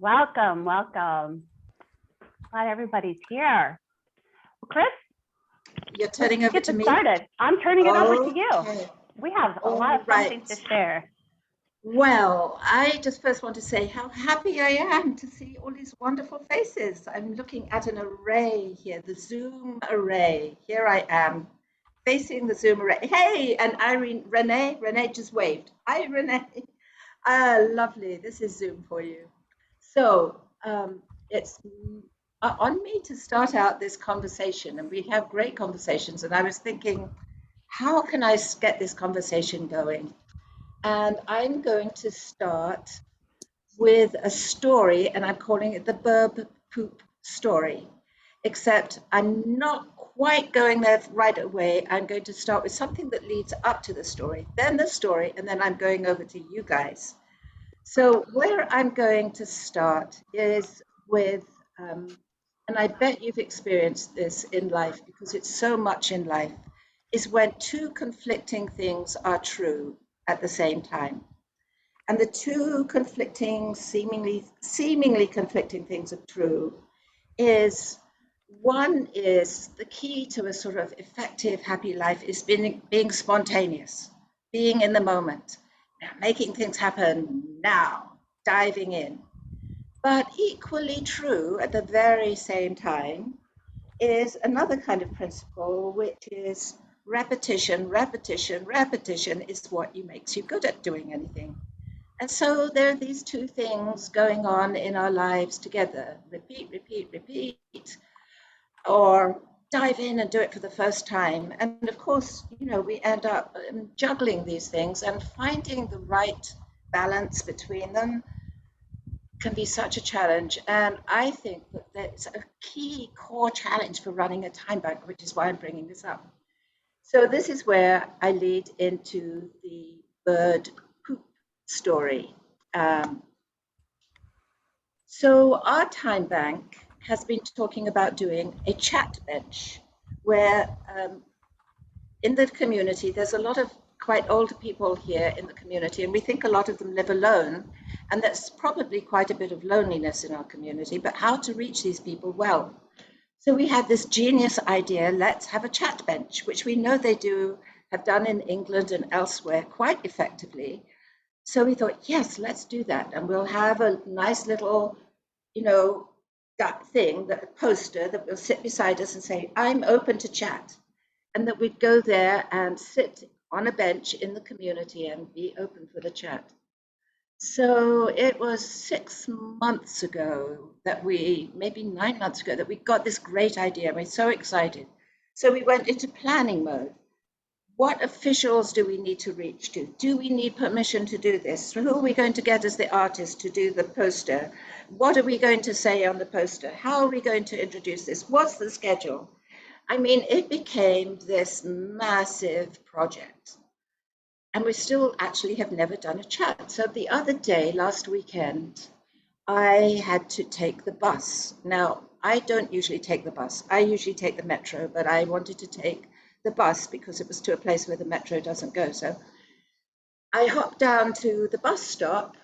Welcome, welcome. Glad everybody's here. Well, Chris, you're turning over to me. Started. I'm turning it over to you. We have a lot of fun things to share. Well, I just first want to say how happy I am to see all these wonderful faces. I'm looking at an array here, the Zoom array. Here I am, facing the Zoom array. Hey, and Irene, Renee just waved. Hi, Renee. Lovely. This is Zoom for you. So it's on me to start out this conversation, and we have great conversations. And I was thinking, how can I get this conversation going? And I'm going to start with a story, and I'm calling it the Burp Poop story. Except I'm not quite going there right away. I'm going to start with something that leads up to the story, then the story, and then I'm going over to you guys. So where I'm going to start is with, and I bet you've experienced this in life because it's so much in life, is when two conflicting things are true at the same time. And the two conflicting, seemingly conflicting things are true is, one is the key to a sort of effective, happy life is being spontaneous, being in the moment, making things happen now, diving in. But equally true at the very same time is another kind of principle, which is repetition, repetition, repetition is what makes you good at doing anything. And so there are these two things going on in our lives together, repeat, repeat, repeat, or dive in and do it for the first time. And of course, we end up juggling these things, and finding the right balance between them can be such a challenge. And I think that that's a key core challenge for running a time bank, which is why I'm bringing this up. So this is where I lead into the bird poop story. So our time bank has been talking about doing a chat bench where in the community, there's a lot of quite old people here in the community, and we think a lot of them live alone, and that's probably quite a bit of loneliness in our community, but how to reach these people well. So we had this genius idea, let's have a chat bench, which we know they have done in England and elsewhere quite effectively. So we thought, yes, let's do that. And we'll have a nice little, that thing, that poster that will sit beside us and say, I'm open to chat. And that we'd go there and sit on a bench in the community and be open for the chat. So it was 6 months ago maybe 9 months ago, that we got this great idea. We're so excited. So we went into planning mode. What officials do we need to reach to? Do we need permission to do this? Who are we going to get as the artist to do the poster? What are we going to say on the poster? How are we going to introduce this? What's the schedule? I mean, it became this massive project. And we still actually have never done a chat. So the other day, last weekend, I had to take the bus. Now, I don't usually take the bus. I usually take the metro, but I wanted to take the bus because it was to a place where the metro doesn't go. So I hopped down to the bus stop,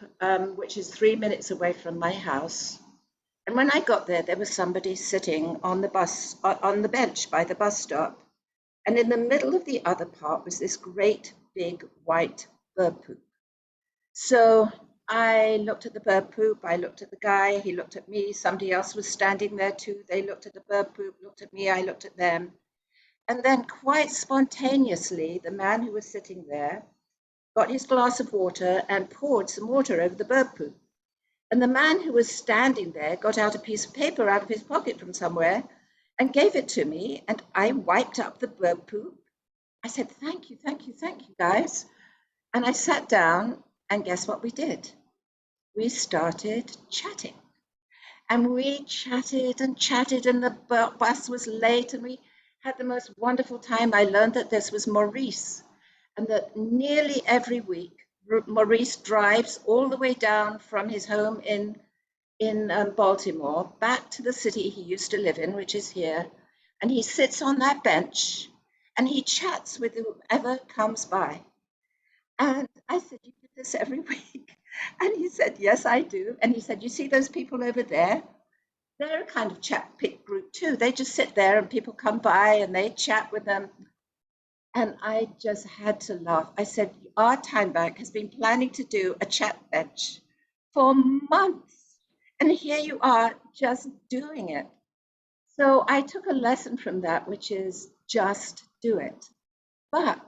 which is 3 minutes away from my house. And when I got there, there was somebody sitting on the bench by the bus stop. And in the middle of the other part was this great big white bird poop. So I looked at the bird poop, I looked at the guy, he looked at me, somebody else was standing there too. They looked at the bird poop, looked at me, I looked at them. And then quite spontaneously, the man who was sitting there got his glass of water and poured some water over the bird poop. And the man who was standing there got out a piece of paper out of his pocket from somewhere and gave it to me, and I wiped up the bird poop. I said, thank you, thank you, thank you, guys. And I sat down, and guess what we did? We started chatting. And we chatted, and the bus was late, and we had the most wonderful time. I learned that this was Maurice, and that nearly every week, Maurice drives all the way down from his home in Baltimore back to the city he used to live in, which is here, and he sits on that bench and he chats with whoever comes by. And I said, you do this every week? And he said, yes, I do. And he said, you see those people over there? They're a kind of chat pit group too. They just sit there and people come by and they chat with them. And I just had to laugh. I said, our time bank has been planning to do a chat bench for months. And here you are just doing it. So I took a lesson from that, which is just do it. But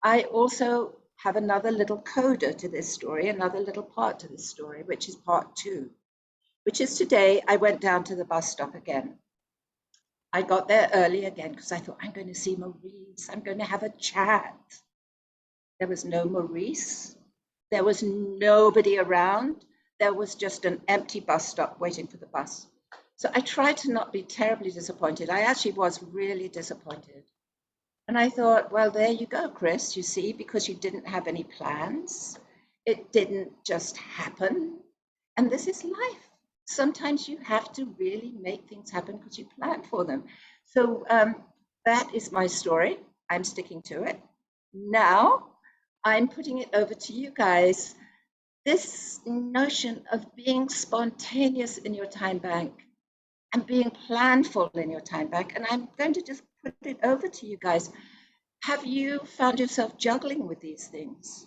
I also have another little coda to this story, another little part to this story, which is part 2, which is today I went down to the bus stop again. I got there early again because I thought, I'm going to see Maurice. I'm going to have a chat. There was no Maurice. There was nobody around. There was just an empty bus stop waiting for the bus. So I tried to not be terribly disappointed. I actually was really disappointed. And I thought, well, there you go, Chris, you see, because you didn't have any plans. It didn't just happen. And this is life. Sometimes you have to really make things happen because you plan for them. So that is my story. I'm sticking to it. Now I'm putting it over to you guys. This notion of being spontaneous in your time bank and being planful in your time bank. And I'm going to just put it over to you guys. Have you found yourself juggling with these things?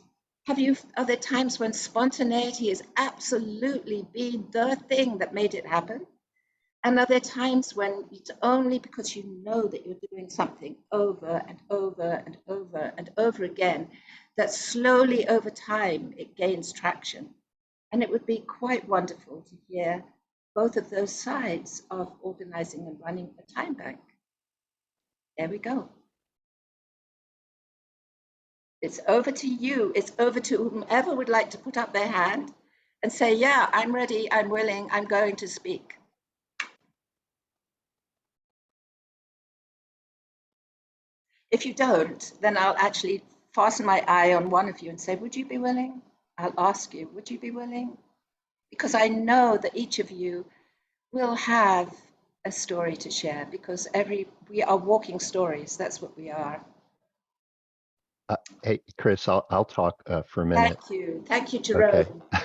Are there times when spontaneity has absolutely been the thing that made it happen? And are there times when it's only because you know that you're doing something over and over and over and over again that slowly over time it gains traction? And it would be quite wonderful to hear both of those sides of organizing and running a time bank. There we go. It's over to you. It's over to whomever would like to put up their hand and say, yeah, I'm ready, I'm willing, I'm going to speak. If you don't, then I'll actually fasten my eye on one of you and say, would you be willing? I'll ask you, would you be willing? Because I know that each of you will have a story to share, because we are walking stories. That's what we are. Hey, Chris, I'll talk for a minute. Thank you, Jerome. Okay.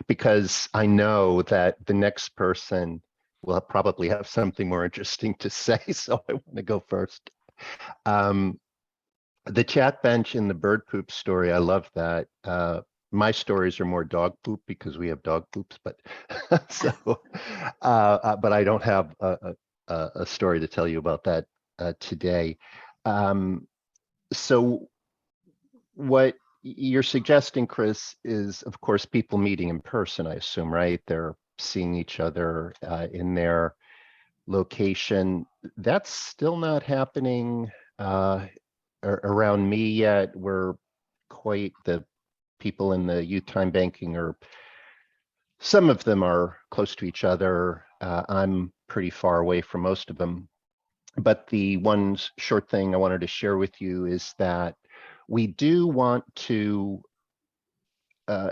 Because I know that the next person will probably have something more interesting to say, so I want to go first. The chat bench in the bird poop story, I love that. My stories are more dog poop because we have dog poops, but so, but I don't have a story to tell you about that today. So what you're suggesting, Chris, is of course people meeting in person, I assume, right? They're seeing each other in their location. That's still not happening around me yet. We're quite the people in the youth time banking, or some of them are close to each other. I'm pretty far away from most of them. But the one short thing I wanted to share with you is that we do want to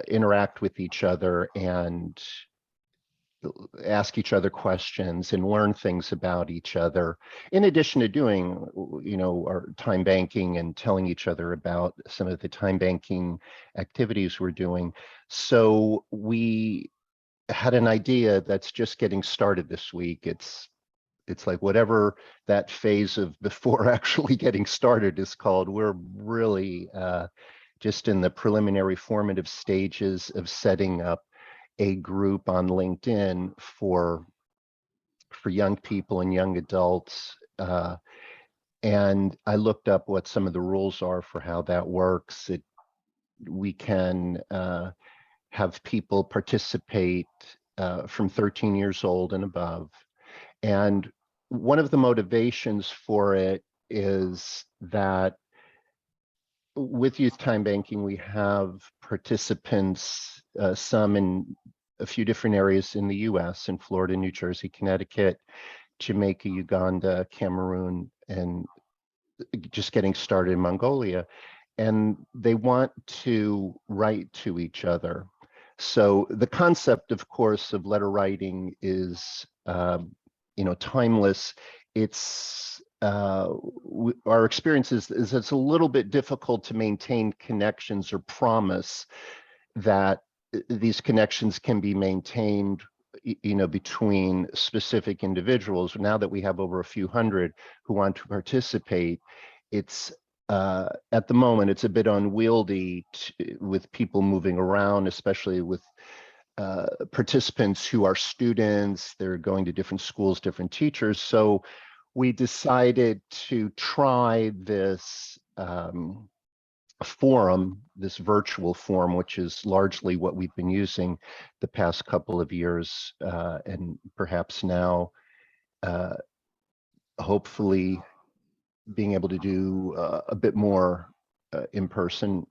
interact with each other and ask each other questions and learn things about each other, in addition to doing, our time banking and telling each other about some of the time banking activities we're doing. So we had an idea that's just getting started this week. It's like whatever that phase of before actually getting started is called. We're really just in the preliminary formative stages of setting up a group on LinkedIn for young people and young adults. And I looked up what some of the rules are for how that works. We can have people participate from 13 years old and above. And one of the motivations for it is that with youth time banking, we have participants, some in a few different areas in the US, in Florida, New Jersey, Connecticut, Jamaica, Uganda, Cameroon, and just getting started in Mongolia. And they want to write to each other. So the concept, of course, of letter writing is, timeless. It's our experience is it's a little bit difficult to maintain connections or promise that these connections can be maintained, between specific individuals. Now that we have over a few hundred who want to participate, it's at the moment it's a bit unwieldy with people moving around, especially with participants who are students. They're going to different schools, different teachers. So we decided to try this forum, this virtual forum, which is largely what we've been using the past couple of years, and perhaps now, hopefully, being able to do a bit more in person.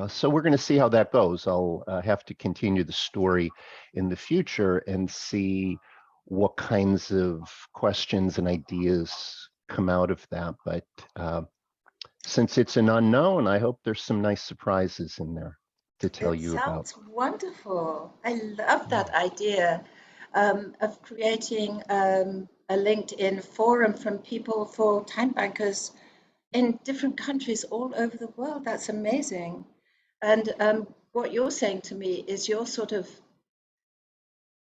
So we're going to see how that goes. I'll have to continue the story in the future and see what kinds of questions and ideas come out of that. But since it's an unknown, I hope there's some nice surprises in there to tell you about. It sounds wonderful. I love that idea of creating a LinkedIn forum from people for time bankers in different countries all over the world. That's amazing. And what you're saying to me is you're sort of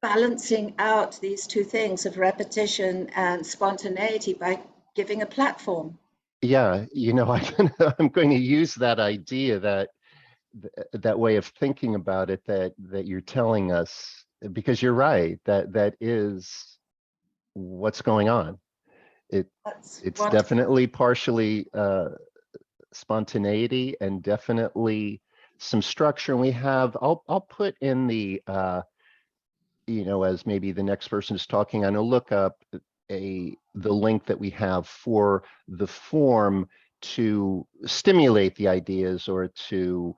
balancing out these two things of repetition and spontaneity by giving a platform. Yeah, I'm going to use that idea, that way of thinking about it that you're telling us, because you're right, that is what's going on. It's wonderful. Definitely partially spontaneity and definitely some structure. And we have, I'll put in the as maybe the next person is talking, I'm gonna look up the link that we have for the form to stimulate the ideas, or to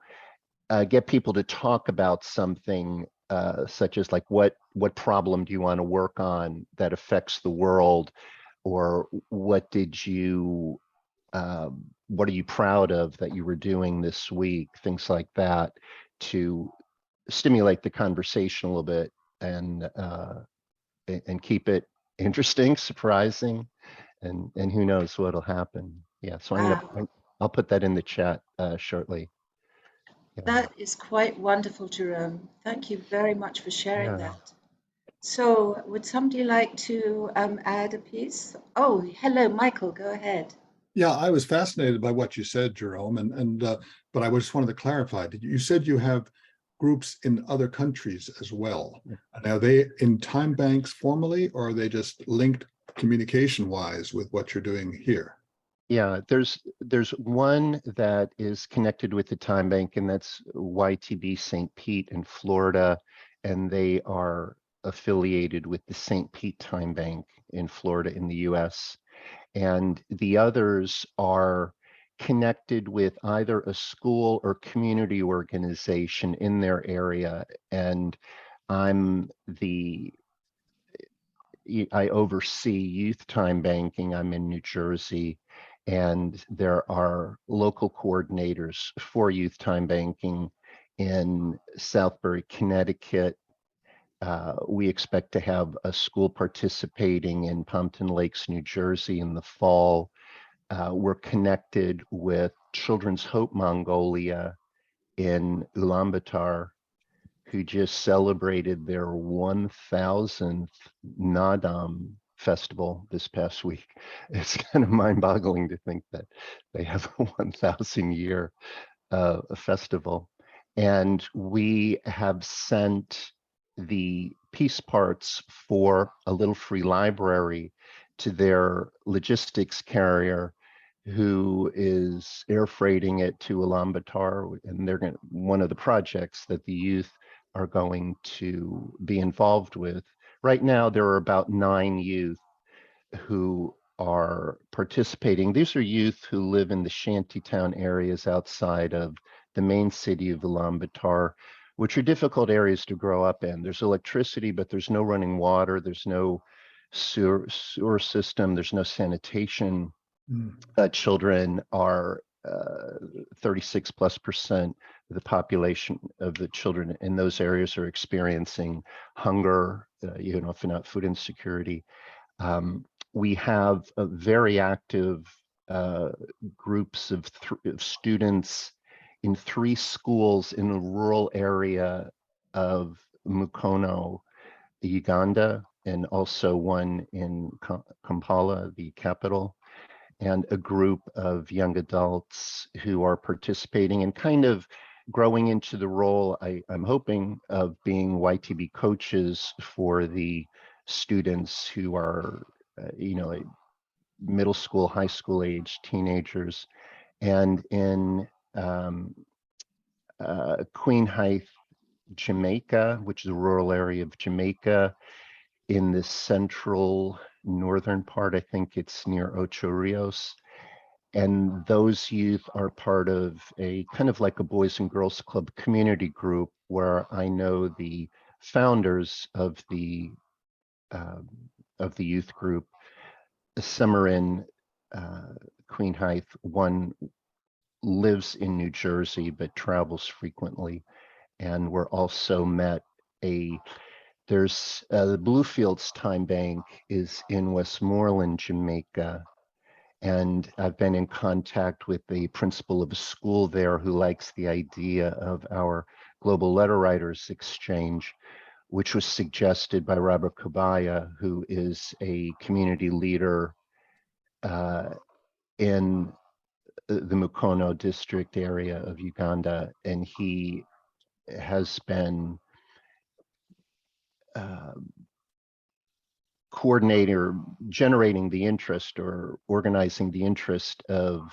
get people to talk about something, such as like what problem do you want to work on that affects the world, or what are you proud of that you were doing this week, things like that, to stimulate the conversation a little bit and keep it interesting, surprising, and who knows what'll happen. Yeah, so I'll put that in the chat shortly. Yeah. That is quite wonderful, Jerome. Thank you very much for sharing that. So would somebody like to add a piece? Oh, hello, Michael, go ahead. Yeah, I was fascinated by what you said, Jerome, but I just wanted to clarify. You said you have groups in other countries as well. And are they in time banks formally, or are they just linked communication-wise with what you're doing here? Yeah, there's one that is connected with the time bank, and that's YTB St. Pete in Florida, and they are affiliated with the St. Pete Time Bank in Florida in the US. And the others are connected with either a school or community organization in their area. And I oversee youth time banking. I'm in New Jersey, and there are local coordinators for youth time banking in Southbury, Connecticut. We expect to have a school participating in Pompton Lakes, New Jersey in the fall. We're connected with Children's Hope Mongolia in Ulaanbaatar, who just celebrated their 1,000th Nadam festival this past week. It's kind of mind-boggling to think that they have a 1,000-year festival. And we have sent the piece parts for a little free library to their logistics carrier, who is air freighting it to Ulaanbaatar, and one of the projects that the youth are going to be involved with. Right now, there are about 9 youth who are participating. These are youth who live in the shantytown areas outside of the main city of Ulaanbaatar, which are difficult areas to grow up in. There's electricity, but there's no running water. There's no sewer system. There's no sanitation. Children are 36+% of the population of the children in those areas are experiencing hunger, if not food insecurity. We have a very active groups of students in 3 schools in the rural area of Mukono, Uganda, and also one in Kampala, the capital, and a group of young adults who are participating and kind of growing into the role, I'm hoping, of being YTB coaches for the students who are, middle school, high school age teenagers. And in Queen Heights, Jamaica, which is a rural area of Jamaica, in the central northern part, I think it's near Ocho Rios. And those youth are part of a kind of like a Boys and Girls Club community group where I know the founders of the youth group. Some are in Queen Heights, one lives in New Jersey but travels frequently. And we're also met there's the Bluefields Time Bank is in Westmoreland, Jamaica. And I've been in contact with the principal of a school there who likes the idea of our Global Letter Writers Exchange, which was suggested by Robert Kabaya, who is a community leader in the Mukono district area of Uganda. And he has been coordinating or generating the interest or organizing the interest of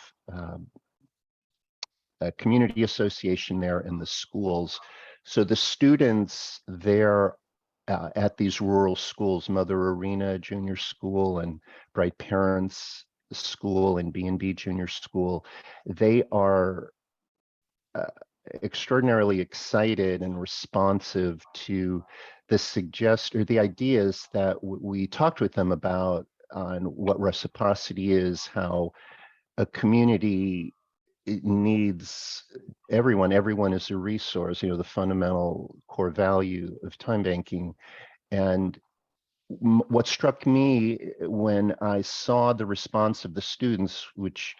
a community association there in the schools. So the students there at these rural schools, Mother Arena Junior School and Bright Parents School and B&B Junior School, they are extraordinarily excited and responsive to the ideas that we talked with them about on what reciprocity is, how a community needs everyone is a resource, the fundamental core value of time banking. And what struck me when I saw the response of the students, which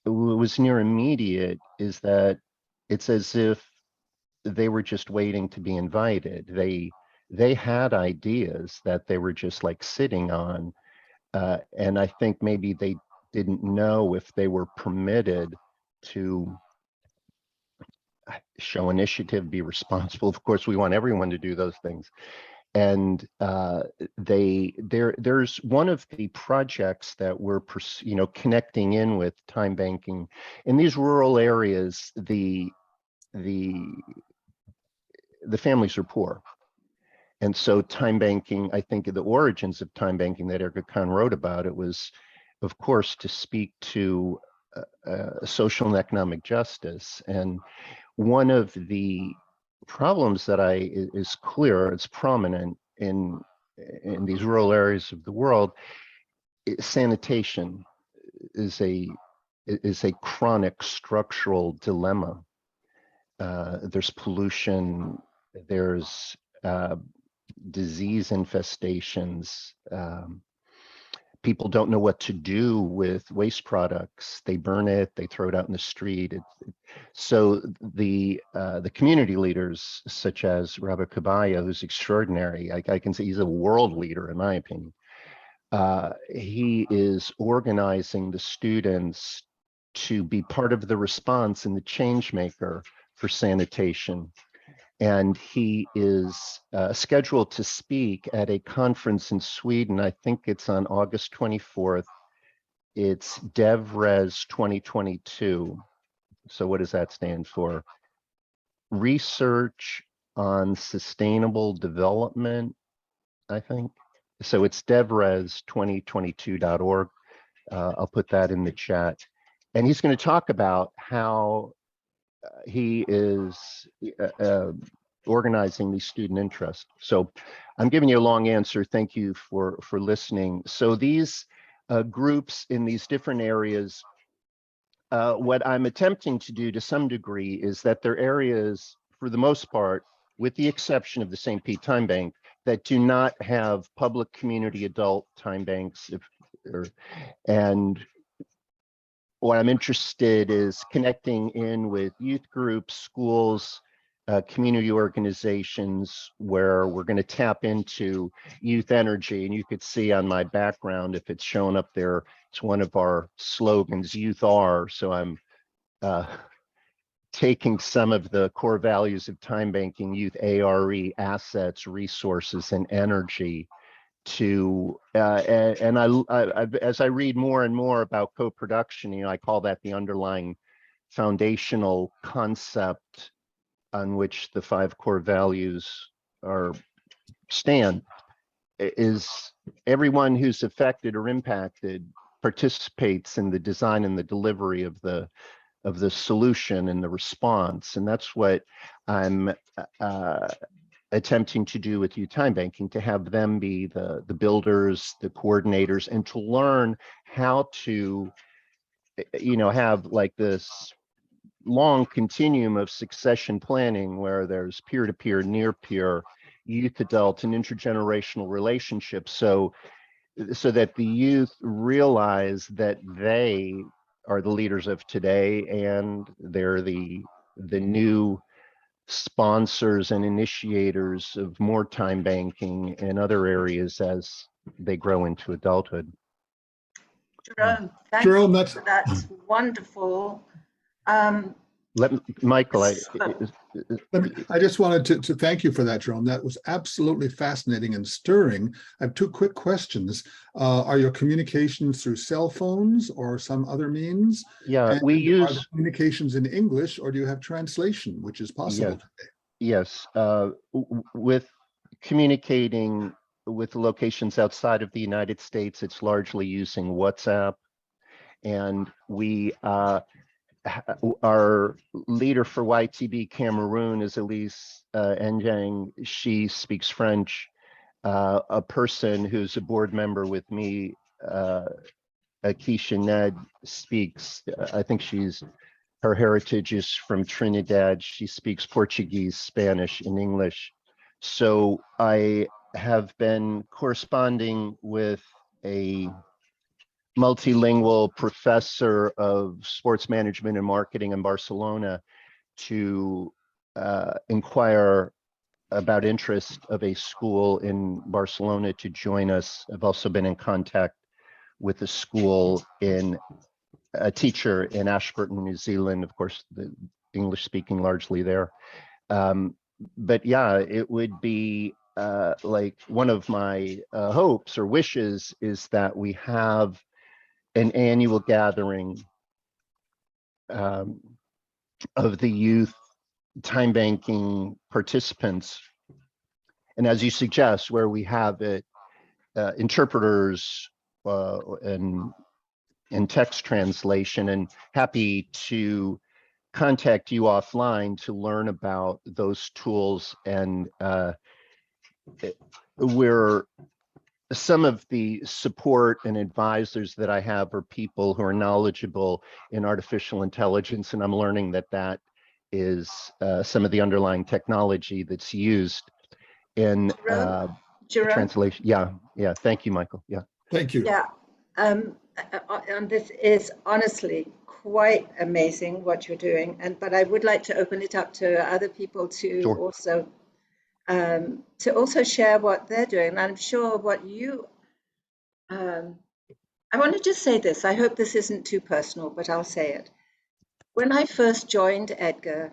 was near immediate, is that it's as if they were just waiting to be invited. They had ideas that they were just like sitting on, and I think maybe they didn't know if they were permitted to show initiative, be responsible. Of course, we want everyone to do those things. And there's one of the projects that we're connecting in with time banking in these rural areas. The families are poor. And so time banking, I think the origins of time banking that Edgar wrote about, it was, of course, to speak to social and economic justice. And one of the problems that is clear, it's prominent in these rural areas of the world, sanitation is a chronic structural dilemma. There's pollution, there's disease infestations. People don't know what to do with waste products. They burn it, they throw it out in the street. So the community leaders, such as Robert Kabaya, who's extraordinary, I can say he's a world leader in my opinion. He is organizing the students to be part of the response and the change maker for sanitation. And he is scheduled to speak at a conference in Sweden. I think it's on August 24th. It's DevRes 2022. So what does that stand for? Research on Sustainable Development, I think. So it's devres2022.org. I'll put that in the chat. And he's going to talk about how he is organizing these student interests. So I'm giving you a long answer. Thank you for listening. So these groups in these different areas, what I'm attempting to do to some degree is that they're areas, for the most part, with the exception of the St. Pete Time Bank, that do not have public community adult time banks, and what I'm interested is connecting in with youth groups, schools, community organizations where we're going to tap into youth energy. And you could see on my background, if it's shown up there, it's one of our slogans, Youth Are. So I'm taking some of the core values of time banking, youth ARE, assets, resources, and energy to, and as I read more and more about co-production, you know, I call that the underlying foundational concept on which the 5 core values stand, is everyone who's affected or impacted participates in the design and the delivery of the solution and the response. And that's what I'm attempting to do with youth time banking, to have them be the builders, the coordinators, and to learn how to, you know, have like this long continuum of succession planning where there's peer-to-peer, near-peer, youth, adult, and intergenerational relationships, so that the youth realize that they are the leaders of today and they're the new sponsors and initiators of more time banking and other areas as they grow into adulthood. Jerome, thank Jerome, you. That's wonderful. Michael, I just wanted to thank you for that, Jerome. That was absolutely fascinating and stirring. I have 2 quick questions. Are your communications through cell phones or some other means? Yeah, and we use are the communications in English, or do you have translation, which is possible today? Yes, with communicating with locations outside of the United States, it's largely using WhatsApp, and we our leader for YTB Cameroon is Elise Njang. She speaks French. A person who's a board member with me, Akeisha Ned, speaks, I think her heritage is from Trinidad. She speaks Portuguese, Spanish, and English. So I have been corresponding with a multilingual professor of sports management and marketing in Barcelona to inquire about interest of a school in Barcelona to join us. I've also been in contact with a school a teacher in Ashburton, New Zealand, of course, the English speaking largely there. But yeah, it would be like one of my hopes or wishes is that we have an annual gathering of the youth time banking participants. And as you suggest, where we have it, interpreters and text translation, and happy to contact you offline to learn about those tools. And some of the support and advisors that I have are people who are knowledgeable in artificial intelligence, and I'm learning that is some of the underlying technology that's used in translation. Yeah. Thank you, Michael. Yeah. Thank you. Yeah. And this is honestly quite amazing what you're doing, but I would like to open it up to other people to Sure. also share what they're doing. And I'm sure what you, I want to just say this. I hope this isn't too personal, but I'll say it. When I first joined Edgar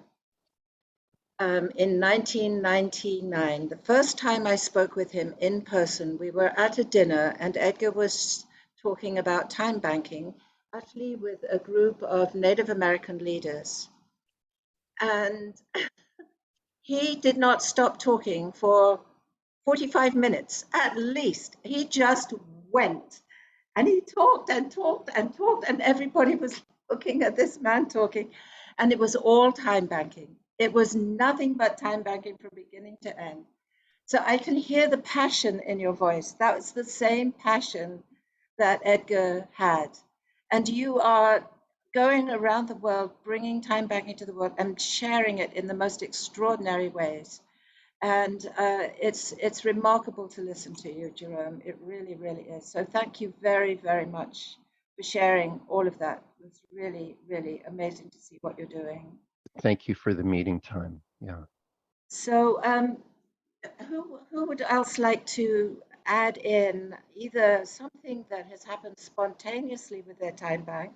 in 1999, the first time I spoke with him in person, we were at a dinner and Edgar was talking about time banking, actually with a group of Native American leaders. And he did not stop talking for 45 minutes at least. He just went and he talked and talked and talked, and everybody was looking at this man talking, and it was all time banking. It was nothing but time banking from beginning to end. So I can hear the passion in your voice. That was the same passion that Edgar had. And you are going around the world, bringing time banking to the world and sharing it in the most extraordinary ways. And it's remarkable to listen to you, Jerome. It really, really is. So thank you very, very much for sharing all of that was really, really amazing to see what you're doing. Thank you for the meeting time. Yeah. So who would else like to add in either something that has happened spontaneously with their time bank,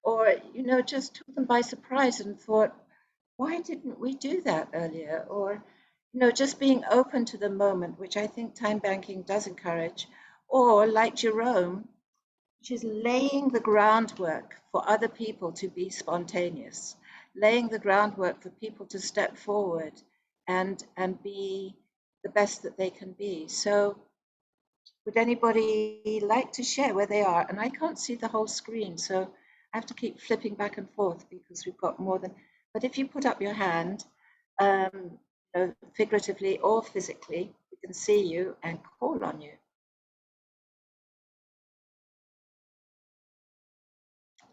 or, you know, just took them by surprise and thought, why didn't we do that earlier? Or, you know, just being open to the moment, which I think time banking does encourage. Or like Jerome, she's laying the groundwork for other people to be spontaneous, laying the groundwork for people to step forward and be the best that they can be. So would anybody like to share where they are? And I can't see the whole screen, so I have to keep flipping back and forth because we've got more than, but if you put up your hand, you know, figuratively or physically, we can see you and call on you.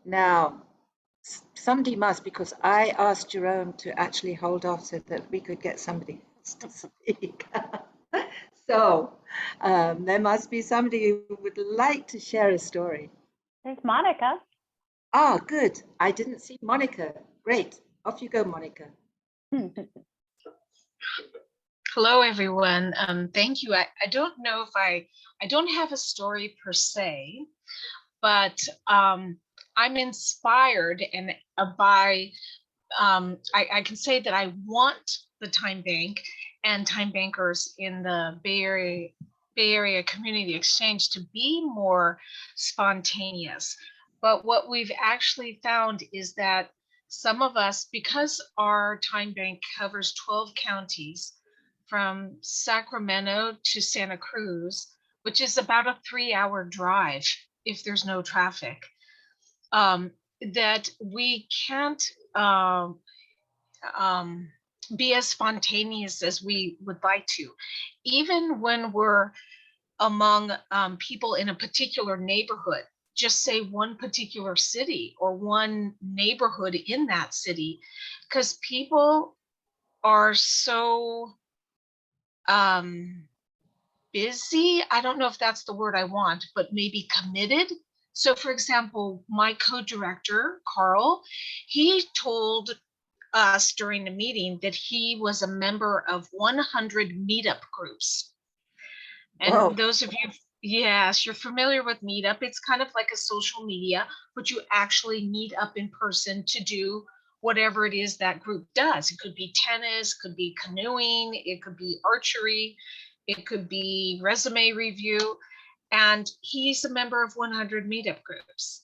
Now, somebody must, because I asked Jerome to actually hold off so that we could get somebody else to speak. So there must be somebody who would like to share a story. There's Monica. Ah, good. I didn't see Monica. Great. Off you go, Monica. Hello, everyone. Thank you. I don't know if I don't have a story per se, but I'm inspired and by, I can say that I want the time bank and time bankers in the Bay Area Community Exchange to be more spontaneous. But what we've actually found is that some of us, because our time bank covers 12 counties, from Sacramento to Santa Cruz, which is about a 3-hour drive if there's no traffic, that we can't be as spontaneous as we would like to. Even when we're among people in a particular neighborhood, just say one particular city or one neighborhood in that city, because people are so busy. I don't know if that's the word I want, but maybe committed. So for example, my co-director, Carl, he told us during the meeting that he was a member of 100 meetup groups. And Whoa. those of you, yes, you're familiar with Meetup. It's kind of like a social media, but you actually meet up in person to do whatever it is that group does. It could be tennis, could be canoeing, it could be archery, it could be resume review. And he's a member of 100 meetup groups.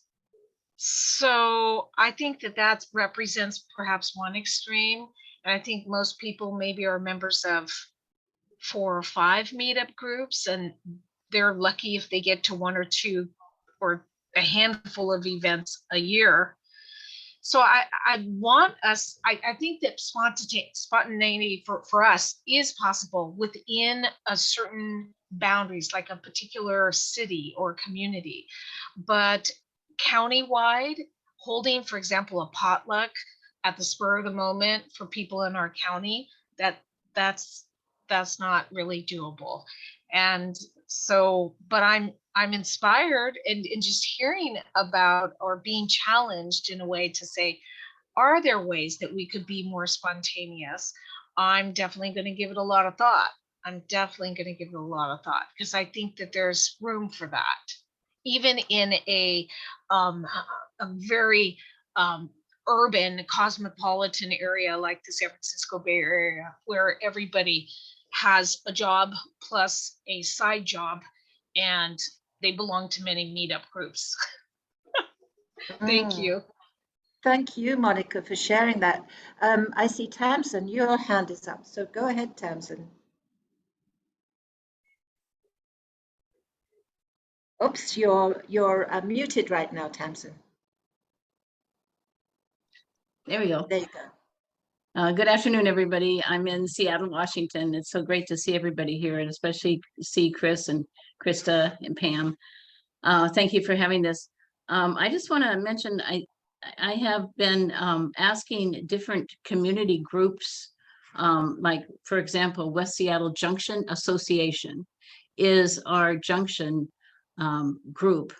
So I think that that represents perhaps one extreme. And I think most people maybe are members of 4 or 5 meetup groups, and they're lucky if they get to 1 or 2 or a handful of events a year. So I want us, I think that spontaneity for us is possible within a certain boundaries, like a particular city or community. But countywide, holding, for example, a potluck at the spur of the moment for people in our county, that's not really doable. And so, but I'm inspired and just hearing about or being challenged in a way to say, are there ways that we could be more spontaneous? I'm definitely going to give it a lot of thought. Because I think that there's room for that, even in a very urban cosmopolitan area like the San Francisco Bay Area, where everybody has a job plus a side job and they belong to many meetup groups. Thank you. Thank you, Monica, for sharing that. I see Tamsin, your hand is up, so go ahead, Tamsin. Oops, you're muted right now, Tamsin. There we go. There you go. Good afternoon, everybody. I'm in Seattle, Washington. It's so great to see everybody here, and especially see Chris and Krista and Pam. Thank you for having this. I just want to mention, I have been asking different community groups, like, for example, West Seattle Junction Association is our junction group,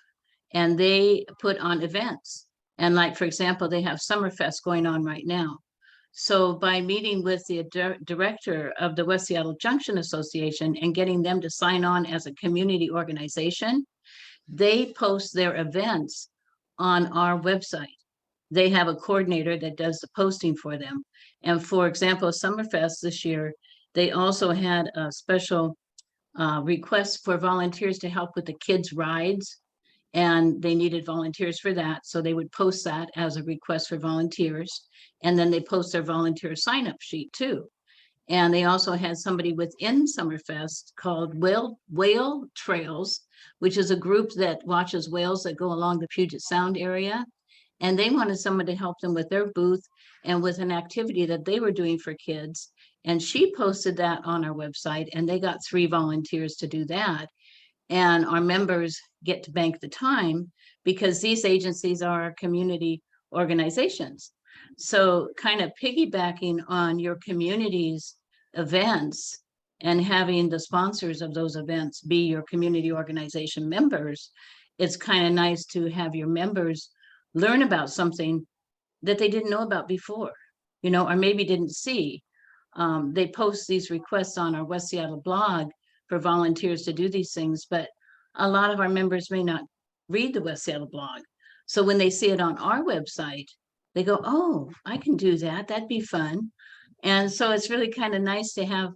and they put on events. And like, for example, they have Summerfest going on right now. So by meeting with the director of the West Seattle Junction Association and getting them to sign on as a community organization, they post their events on our website. They have a coordinator that does the posting for them. And for example, Summerfest this year, they also had a special request for volunteers to help with the kids' rides. And they needed volunteers for that. So they would post that as a request for volunteers. And then they post their volunteer sign-up sheet too. And they also had somebody within Summerfest called Whale Trails, which is a group that watches whales that go along the Puget Sound area. And they wanted someone to help them with their booth and with an activity that they were doing for kids. And she posted that on our website, and they got 3 volunteers to do that. And our members get to bank the time because these agencies are community organizations. So kind of piggybacking on your community's events and having the sponsors of those events be your community organization members, it's kind of nice to have your members learn about something that they didn't know about before, you know, or maybe didn't see. They post these requests on our West Seattle blog for volunteers to do these things, but a lot of our members may not read the West Seattle blog. So when they see it on our website, they go, oh, I can do that. That'd be fun. And so it's really kind of nice to have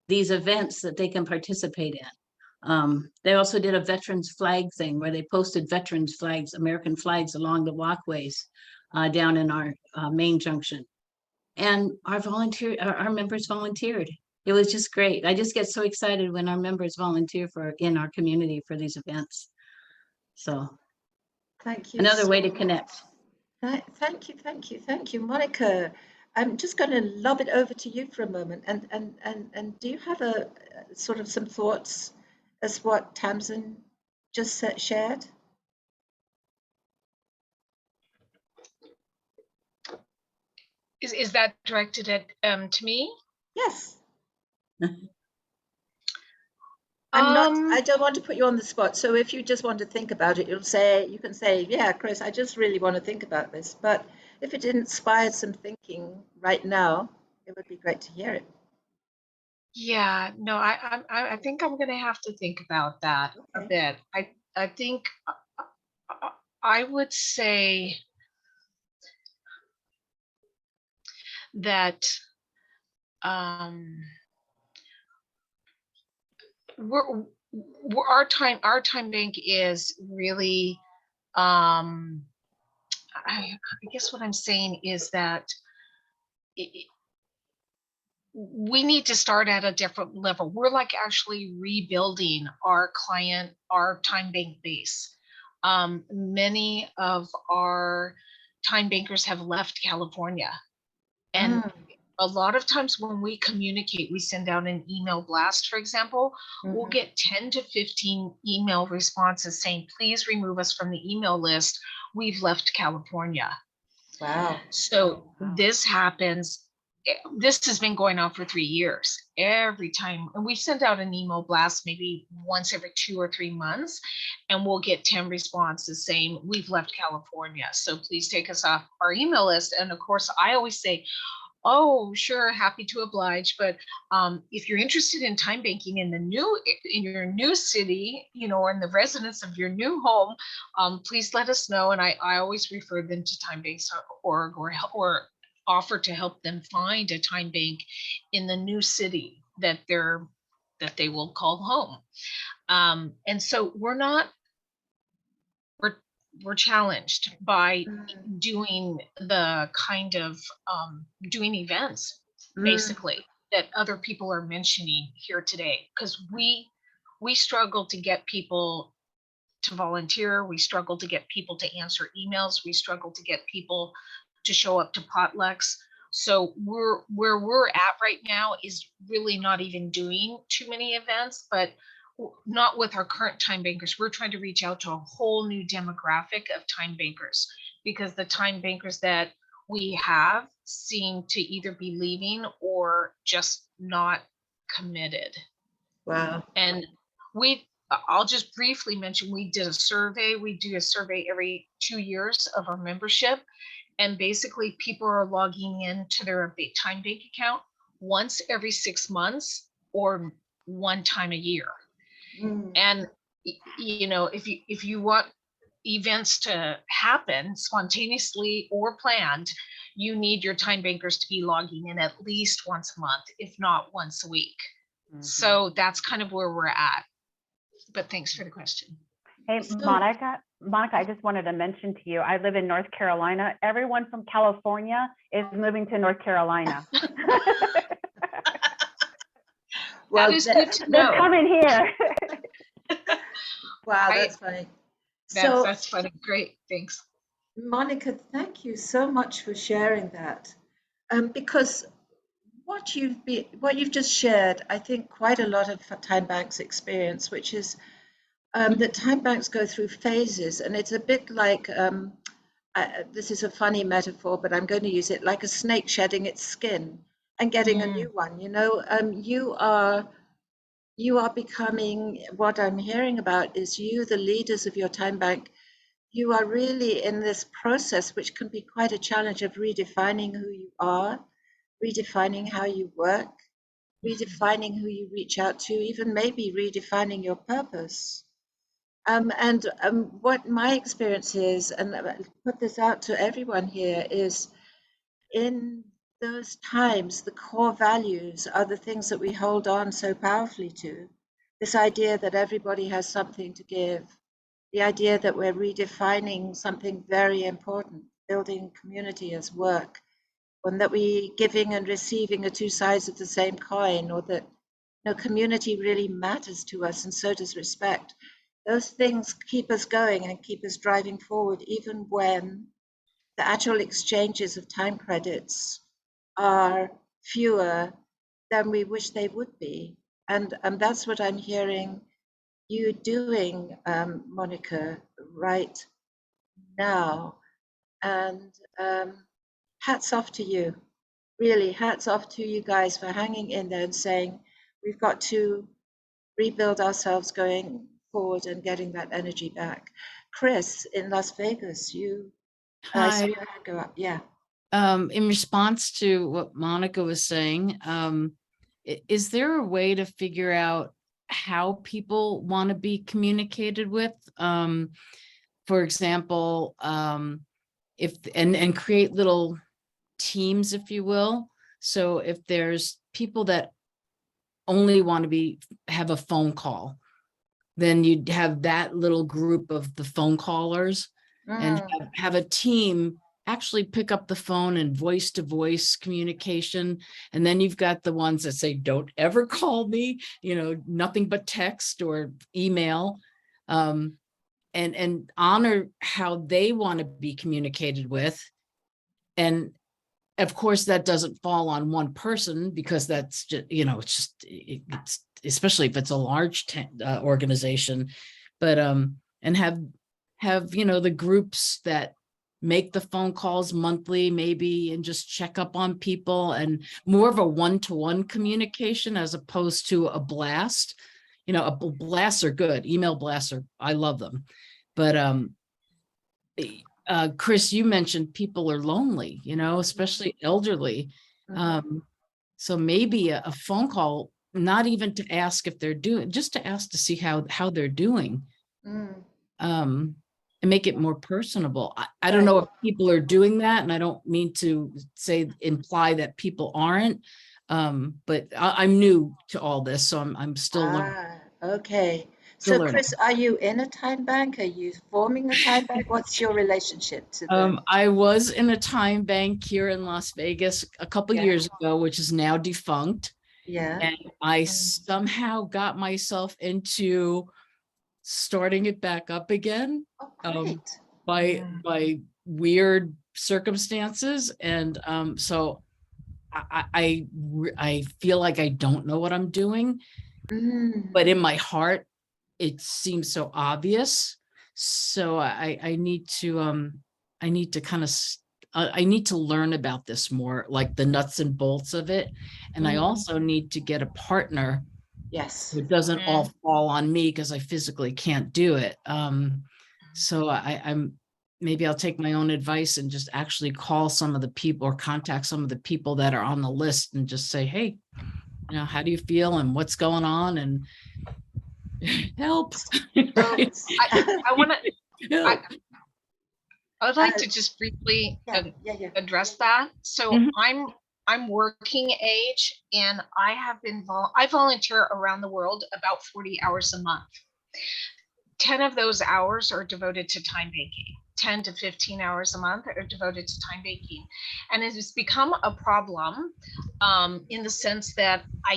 these events that they can participate in. They also did a veterans flag thing where they posted veterans flags, American flags along the walkways down in our main junction. And our members volunteered. It was just great. I just get so excited when our members volunteer in our community for these events. So Thank you. Another way to connect. Thank you, Monica. I'm just going to lob it over to you for a moment. And do you have a sort of some thoughts as what Tamsin just shared? Is that directed at to me? Yes. I don't want to put you on the spot. So if you just want to think about it, you can say, yeah, Chris, I just really want to think about this. But if it inspired some thinking right now, it would be great to hear it. Yeah, no, I think I'm going to have to think about that a bit. I think I would say that our time bank is really I guess what I'm saying is that we need to start at a different level. We're like actually rebuilding our time bank base. Many of our time bankers have left California, and a lot of times when we communicate, we send out an email blast, for example, we'll get 10 to 15 email responses saying, please remove us from the email list. We've left California. Wow. So this happens. This has been going on for 3 years. Every time, and we send out an email blast maybe once every 2 or 3 months, and we'll get 10 responses saying we've left California, so please take us off our email list. And of course, I always say, oh, sure, happy to oblige. But if you're interested in time banking in your new city, you know, or in the residence of your new home, please let us know. And I always refer them to timebanks.org or offer to help them find a time bank in the new city that they will call home. And so we're challenged by doing the kind of doing events basically that other people are mentioning here today, because we struggle to get people to volunteer. We struggle to get people to answer emails. We struggle to get people to show up to potlucks. So where we're at right now is really not even doing too many events, but not with our current time bankers. We're trying to reach out to a whole new demographic of time bankers, because the time bankers that we have seem to either be leaving or just not committed. Wow. And I'll just briefly mention, we did a survey. We do a survey every 2 years of our membership. And basically people are logging into their time bank account once every 6 months or one time a year. And you know, if you want events to happen spontaneously or planned, you need your time bankers to be logging in at least once a month, if not once a week. So that's kind of where we're at. But thanks for the question. Hey, Monica, I just wanted to mention to you, I live in North Carolina. Everyone from California is moving to North Carolina. Well, that is good to know. They're coming here. Wow, that's funny. That's funny. Great, thanks. Monica, thank you so much for sharing that. Because what you've just shared, I think quite a lot of time banks experience, which is that time banks go through phases, and it's a bit like this is a funny metaphor, but I'm going to use it, like a snake shedding its skin and getting a new one. You know, you are becoming, what I'm hearing about is you, the leaders of your time bank, you are really in this process, which can be quite a challenge, of redefining who you are, redefining how you work, redefining who you reach out to, even maybe redefining your purpose. What my experience is, and I put this out to everyone here, is in those times, the core values are the things that we hold on so powerfully to. This idea that everybody has something to give, the idea that we're redefining something very important, building community as work, and that we giving and receiving are two sides of the same coin, or that community really matters to us, and so does respect. Those things keep us going and keep us driving forward, even when the actual exchanges of time credits are fewer than we wish they would be. And that's what I'm hearing you doing, Monica, right now. And hats off to you. Really, hats off to you guys for hanging in there and saying, we've got to rebuild ourselves going forward and getting that energy back. Chris, in Las Vegas, I saw your hand go up. Yeah. In response to what Monica was saying, is there a way to figure out how people want to be communicated with? For example, if and create little teams, if you will. So if there's people that only want to have a phone call, then you'd have that little group of the phone callers and have a team actually pick up the phone and voice to voice communication. And then you've got the ones that say, don't ever call me, nothing but text or email, and honor how they want to be communicated with. And of course, that doesn't fall on one person, because that's just, it's especially if it's a large organization, but and have the groups that make the phone calls monthly, maybe, and just check up on people, and more of a one-to-one communication as opposed to a blast. Blasts are good. Email blasts I love them. But Chris, you mentioned people are lonely, especially elderly. So maybe a phone call, not even to ask if they're doing, just to ask to see how they're doing. And make it more personable. I don't know if people are doing that, and I don't mean to imply that people aren't, but I'm new to all this, so I'm still learning. Okay. So Chris, are you in a time bank? Are you forming a time bank? What's your relationship to them? I was in a time bank here in Las Vegas a couple years ago, which is now defunct. Yeah. And I somehow got myself into starting it back up again. By weird circumstances, and so I feel like I don't know what I'm doing, but in my heart it seems so obvious. So I need to kind of I need to learn about this more, like the nuts and bolts of it, and I also need to get a partner Yes. It doesn't all fall on me because I physically can't do it. So I'm maybe I'll take my own advice and just actually call some of the people or contact some of the people that are on the list and just say, hey, you know, how do you feel and what's going on and help. I want to, I Help. would like to just briefly Yeah. address that. So Mhm. I'm working age, and I have been I volunteer around the world about 40 hours a month. 10 of those hours are devoted to time banking. 10 to 15 hours a month are devoted to time banking. And it has become a problem in the sense that I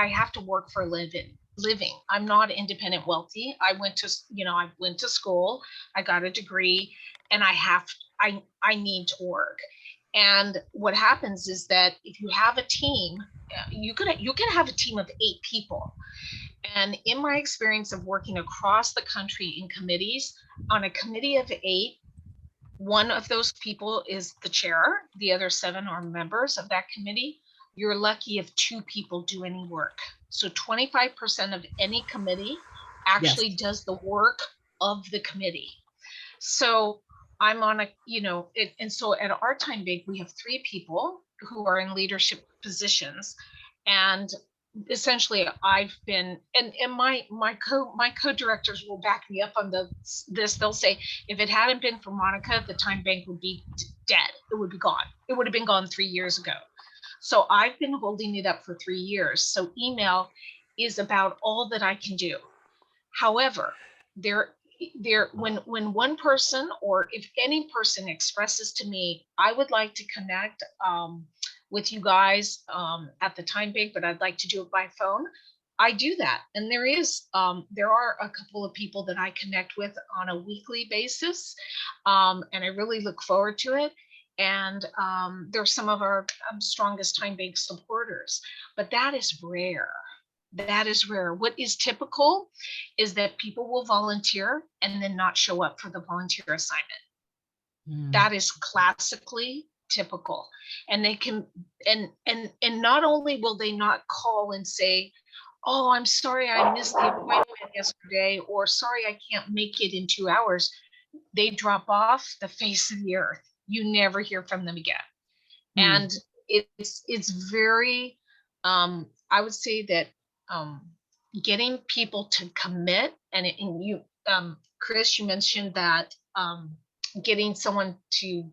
have to work for a living. I'm not independent wealthy. I went to school, I got a degree, and I need to work. And what happens is that if you have a team, you can have a team of 8 people. And in my experience of working across the country in committees, on a committee of 8, one of those people is the chair, the other 7 are members of that committee. You're lucky if 2 people do any work. So 25% of any committee actually does the work of the committee. So I'm on and so at our time bank, we have 3 people who are in leadership positions. And essentially I've been, and my co-directors will back me up on this. They'll say, if it hadn't been for Monica, the time bank would be dead. It would be gone. It would have been gone 3 years ago. So I've been holding it up for 3 years. So email is about all that I can do. However, when one person, or if any person expresses to me, I would like to connect with you guys at the time bank, but I'd like to do it by phone, I do that. And there are a couple of people that I connect with on a weekly basis, and I really look forward to it. And they're some of our strongest time bank supporters, but that is rare. That is rare. What is typical is that people will volunteer and then not show up for the volunteer assignment. That is classically typical. And they can, and not only will they not call and say, oh, I'm sorry, I missed the appointment yesterday, or sorry, I can't make it in 2 hours. They drop off the face of the earth. You never hear from them again. And it's very, I would say that getting people to commit, and you, Chris, you mentioned that getting someone to,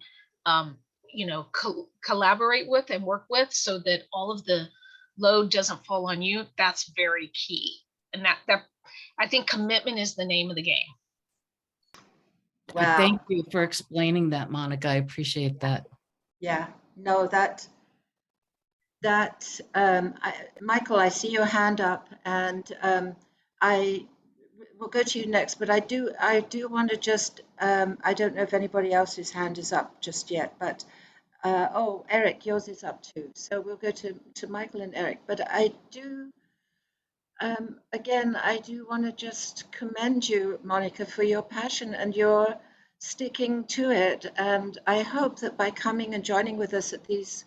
collaborate with and work with so that all of the load doesn't fall on you. That's very key. And that I think commitment is the name of the game. Wow. Thank you for explaining that, Monica. I appreciate that. Yeah, no, Michael, I see your hand up, and I will go to you next, but I do want to just, I don't know if anybody else's hand is up just yet, but oh, Eric, yours is up too. So we'll go to Michael and Eric, but I do, again, I do want to just commend you, Monica, for your passion and your sticking to it. And I hope that by coming and joining with us at these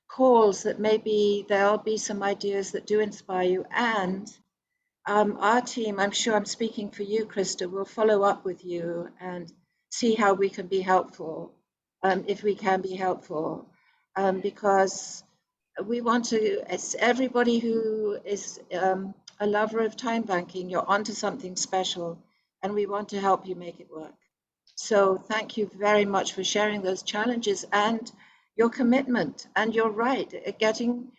calls, that maybe there'll be some ideas that do inspire you. And our team, I'm sure I'm speaking for you, Krista, will follow up with you and see how we can be helpful, if we can be helpful, because we want to, as everybody who is a lover of time banking, you're onto something special, and we want to help you make it work. So thank you very much for sharing those challenges and your commitment. And you're right, getting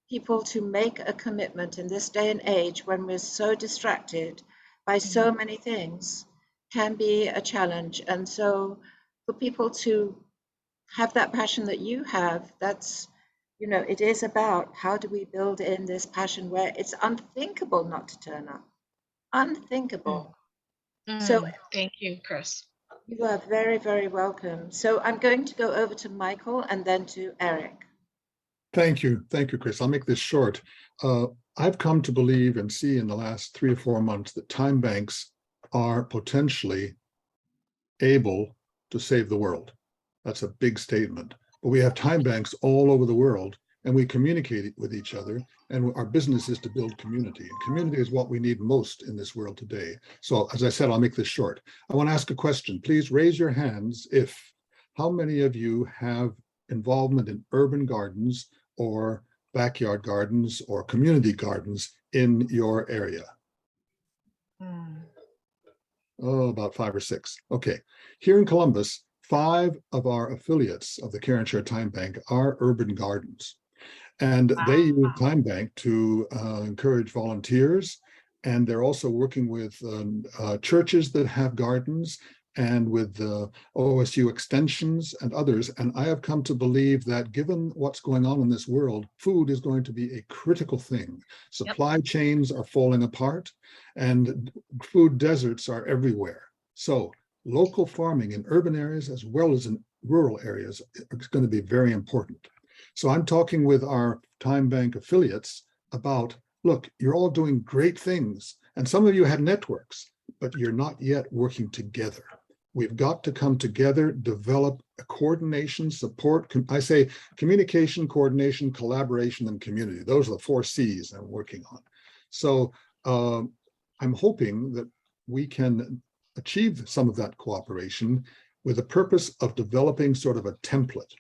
people to make a commitment in this day and age when we're so distracted by so many things can be a challenge. And so for people to have that passion that you have, that's, it is about how do we build in this passion where it's unthinkable not to turn up. Unthinkable. So Thank you, Chris. you are very, very welcome. So I'm going to go over to Michael and then to Eric. Thank you, Chris. I'll make this short. I've come to believe and see in the last 3 or 4 months that time banks are potentially able to save the world. That's a big statement. But we have time banks all over the world and we communicate with each other, and our business is to build community. And community is what we need most in this world today. So as I said, I'll make this short. I want to ask a question. Please raise your hands how many of you have involvement in urban gardens or backyard gardens or community gardens in your area? Oh, about 5 or 6. Okay. Here in Columbus, 5 of our affiliates of the Care and Share Time Bank are urban gardens. And they use Time Bank to encourage volunteers. And they're also working with churches that have gardens and with OSU extensions and others. And I have come to believe that given what's going on in this world, food is going to be a critical thing. Supply chains are falling apart and food deserts are everywhere. So local farming in urban areas as well as in rural areas is going to be very important. So I'm talking with our Time Bank affiliates about, look, you're all doing great things. And some of you have networks, but you're not yet working together. We've got to come together, develop a coordination, support. I say communication, coordination, collaboration, and community. Those are the 4 C's I'm working on. So I'm hoping that we can achieve some of that cooperation with the purpose of developing sort of a template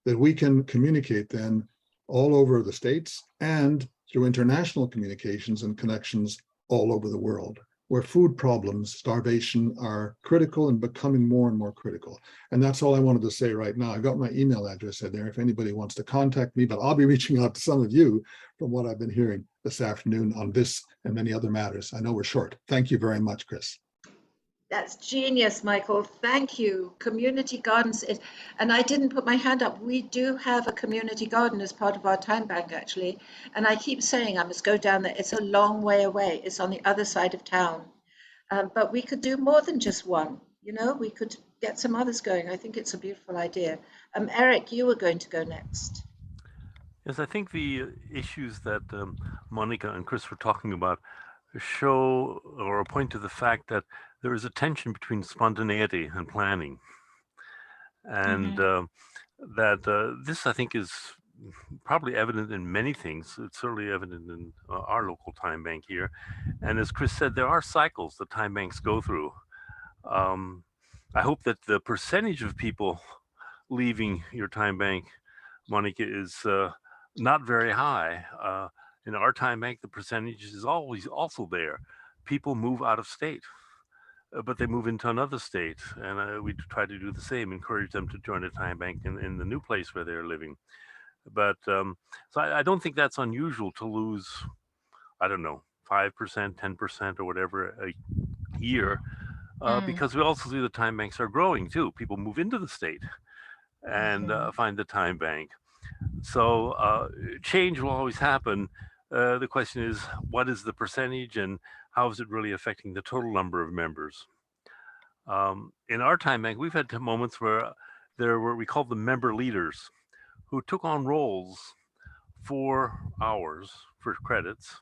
that we can communicate then all over the States and through international communications and connections all over the world, where food problems, starvation are critical and becoming more and more critical. And that's all I wanted to say right now. I've got my email address in there if anybody wants to contact me, but I'll be reaching out to some of you from what I've been hearing this afternoon on this and many other matters. I know we're short. Thank you very much, Chris. That's genius, Michael. Thank you. Community gardens. And I didn't put my hand up. We do have a community garden as part of our Time Bank, actually. And I keep saying I must go down there. It's a long way away. It's on the other side of town. But we could do more than just one. You know, we could get some others going. I think it's a beautiful idea. Eric, you were going to go next. Yes, I think the issues that Monica and Chris were talking about show or point to the fact that there is a tension between spontaneity and planning. And that this, I think, is probably evident in many things. It's certainly evident in our local time bank here. And as Chris said, there are cycles that time banks go through. I hope that the percentage of people leaving your time bank, Monica, is not very high. In our time bank, the percentage is always also there. People move out of state, but they move into another state. And we try to do the same, encourage them to join a time bank in the new place where they're living. But so I don't think that's unusual to lose, I don't know, 5%, 10% or whatever a year, because we also see the time banks are growing too. People move into the state and find the time bank. So change will always happen. The question is, what is the percentage and how is it really affecting the total number of members? In our time bank, we've had moments where there were, we called them member leaders, who took on roles for hours, for credits,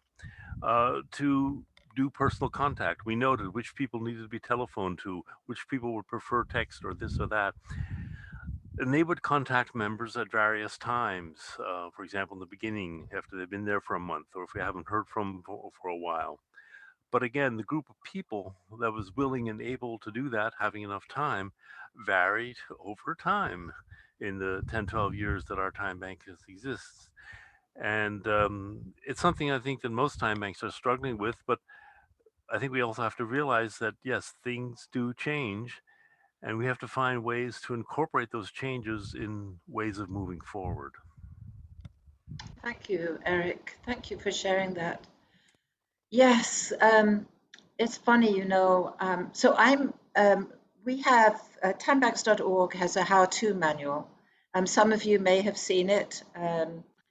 to do personal contact. We noted which people needed to be telephoned to, which people would prefer text or this or that. And they would contact members at various times. For example, in the beginning, after they've been there for a month, or if we haven't heard from them for a while. But again, the group of people that was willing and able to do that, having enough time, varied over time in the 10, 12 years that our time bank exists. And it's something I think that most time banks are struggling with, but I think we also have to realize that, yes, things do change. And we have to find ways to incorporate those changes in ways of moving forward. Thank you, Eric. Thank you for sharing that. Yes, it's funny, you know. So we have timebanks.org has a how-to manual. Some of you may have seen it.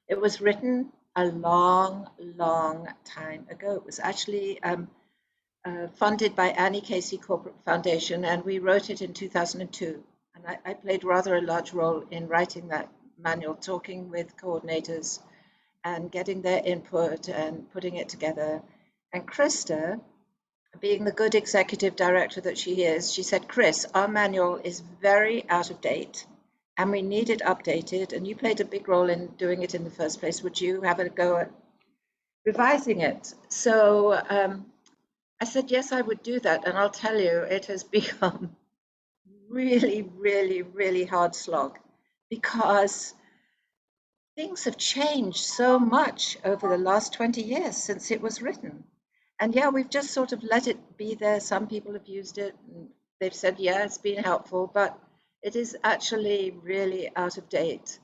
It was written a long, long time ago. It was actually funded by Annie Casey Corporate Foundation, and we wrote it in 2002. And I played rather a large role in writing that manual, talking with coordinators and getting their input and putting it together. And Krista, being the good executive director that she is, she said, Chris, our manual is very out of date. and we need it updated, and you played a big role in doing it in the first place. Would you have a go at revising it? So I said, yes, I would do that. And I'll tell you, it has become really, really, really hard slog because things have changed so much over the last 20 years since it was written. And yeah, we've just sort of let it be there. Some people have used it and they've said, yeah, it's been helpful, but it is actually really out of date.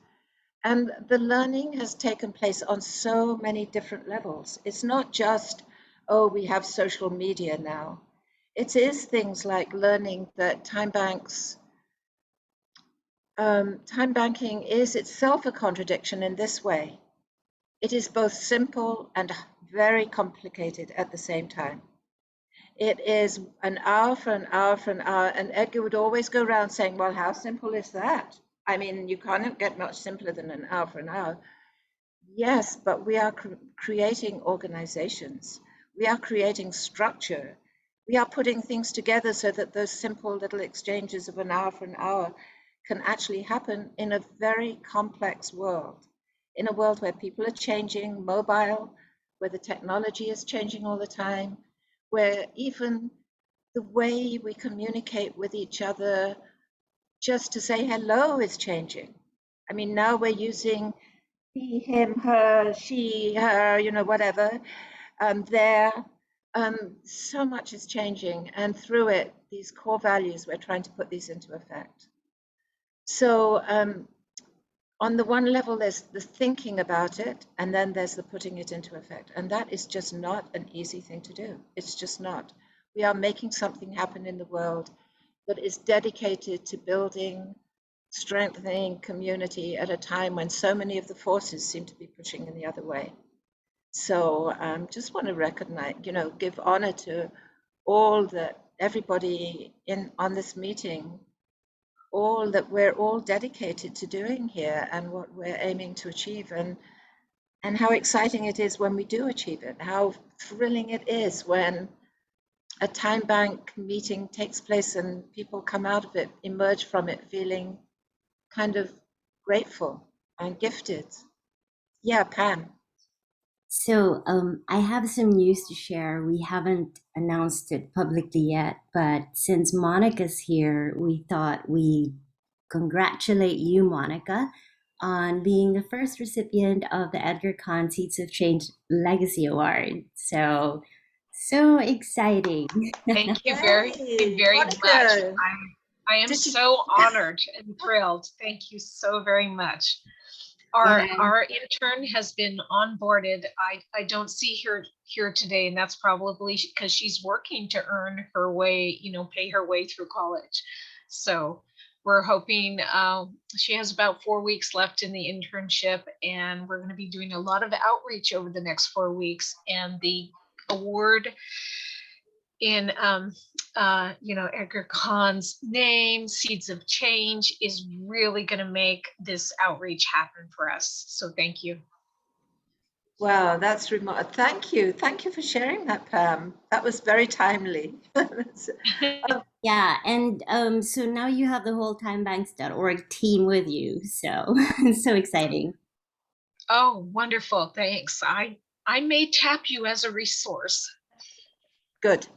And the learning has taken place on so many different levels. It's not just, oh, we have social media now. It is things like learning that time banking is itself a contradiction in this way. It is both simple and very complicated at the same time. It is an hour for an hour for an hour, and Edgar would always go around saying, well, how simple is that? I mean, you can't get much simpler than an hour for an hour. Yes, but we are creating organizations. We are creating structure. We are putting things together so that those simple little exchanges of an hour for an hour can actually happen in a very complex world, in a world where people are changing, mobile, where the technology is changing all the time, where even the way we communicate with each other just to say hello is changing. I mean, now we're using he, him, her, she, her, whatever, there. So much is changing, and through it, these core values, we're trying to put these into effect. So on the one level, there's the thinking about it, and then there's the putting it into effect. And that is just not an easy thing to do. It's just not. We are making something happen in the world that is dedicated to building, strengthening community at a time when so many of the forces seem to be pushing in the other way. So just want to recognize, give honor to all that everybody on this meeting, all that we're all dedicated to doing here and what we're aiming to achieve, and how exciting it is when we do achieve it, how thrilling it is when a time bank meeting takes place and people come out of it, emerge from it feeling kind of grateful and gifted. Yeah, Pam. So I have some news to share. We haven't announced it publicly yet, but since Monica's here, we thought we'd congratulate you, Monica, on being the first recipient of the Edgar Conte Seeds of Change Legacy Award. So exciting. Thank you very, Yay, very Monica. much. I am Did you- so honored and thrilled. Thank you so very much. Our intern has been onboarded. I don't see her here today, and that's probably because she's working to earn her way, pay her way through college. So we're hoping she has about 4 weeks left in the internship, and we're going to be doing a lot of outreach over the next 4 weeks. And the award in Edgar Kahn's name, Seeds of Change, is really going to make this outreach happen for us. So thank you. Wow, that's remarkable. Thank you for sharing that, Pam. That was very timely. Yeah, and so now you have the whole timebanks.org team with you, so it's so exciting. Oh, wonderful. Thanks. I may tap you as a resource. Good.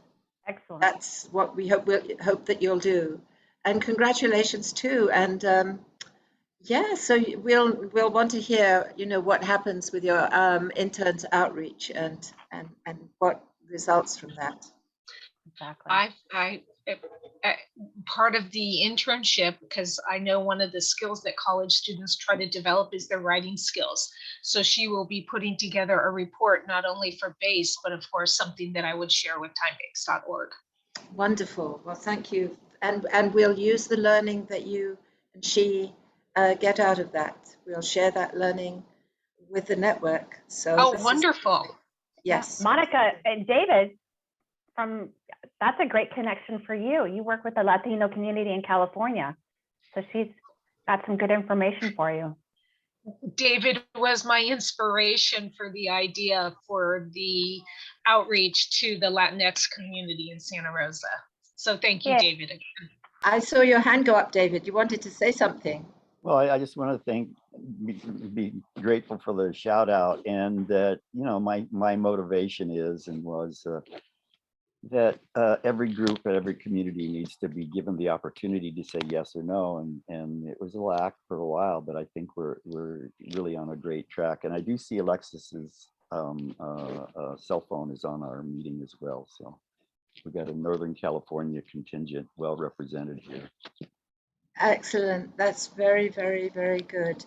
Excellent. That's what we hope that you'll do. And congratulations too. And yeah, so we'll want to hear, what happens with your interns outreach and what results from that. Exactly. Part of the internship, because I know one of the skills that college students try to develop is their writing skills. So she will be putting together a report, not only for BASE, but of course, something that I would share with timebanks.org. Wonderful. Well, thank you. And we'll use the learning that you and she get out of that. We'll share that learning with the network. So wonderful. Yes. Monica and David, that's a great connection for you. You work with the Latino community in California. So she's got some good information for you. David was my inspiration for the idea for the outreach to the Latinx community in Santa Rosa. So thank you, David. I saw your hand go up, David. You wanted to say something. Well, I just want to be grateful for the shout out, and that, you know, my motivation is and was that every group and every community needs to be given the opportunity to say yes or no, and it was a lack for a while, but I think we're really on a great track. And I do see Alexis's cell phone is on our meeting as well, so we got a Northern California contingent well represented here. Excellent. That's very, very, very good.